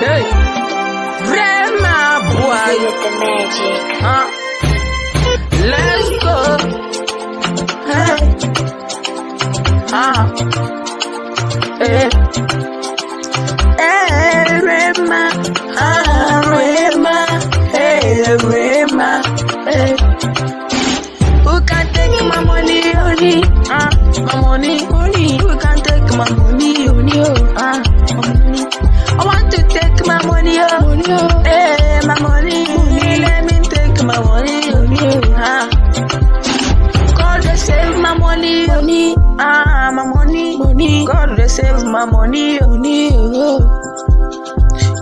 Hey, vraiment boy. The magic. Let's go. Hey. Hey. Hey, Rema. Rema. Hey, Rema. Hey. Who can take my money, only? My money, only. Who can take my money, only? My money. I want to take my money, hey, my money, let me take my money, God they save my money, my money, God they save my money,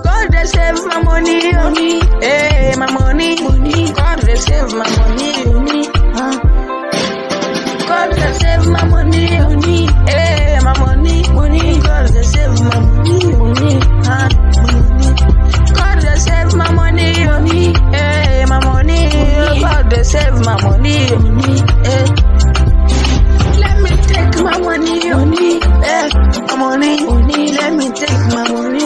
God they save my money, hey, my money, God they save my money, God they save my money, hey, my money, God they save my money, God they save my money, hey, my money, God they save my money, hey. Let me take my money, hey, my money, let me take my money,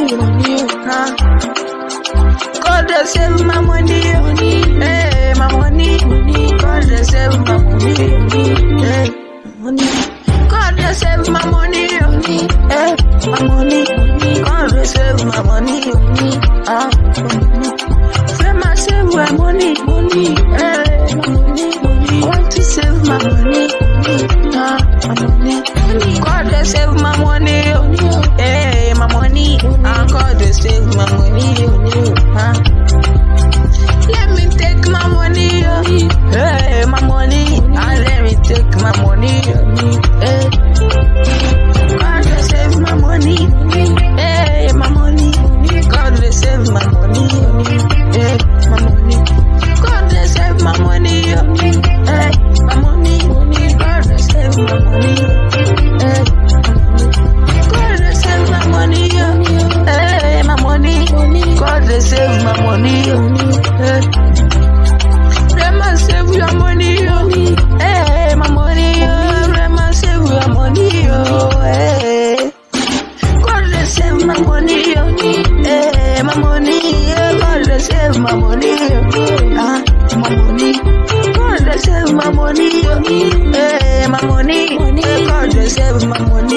God they save my money, hey, my money, God they save my money, hey, money. God they save my money, hey, my money, God they save my money, Fema save my money, hey, my money, I want to save my money, my money, God they save my money, hey, my money, God they save my money, let me take my money, hey, my money, let me take my money, hey. God they save my money, hey, my money, God they save my money, hey, my money, God they save my money, hey, my money, God they save my money, hey, God they save my money, hey, my money, God they save my money, hey. Rema save your money, hey, my money, Rema save your money, hey. God they save my money, hey, my money, God they save my money, my money, God they save my money, hey, my money, God they save my money.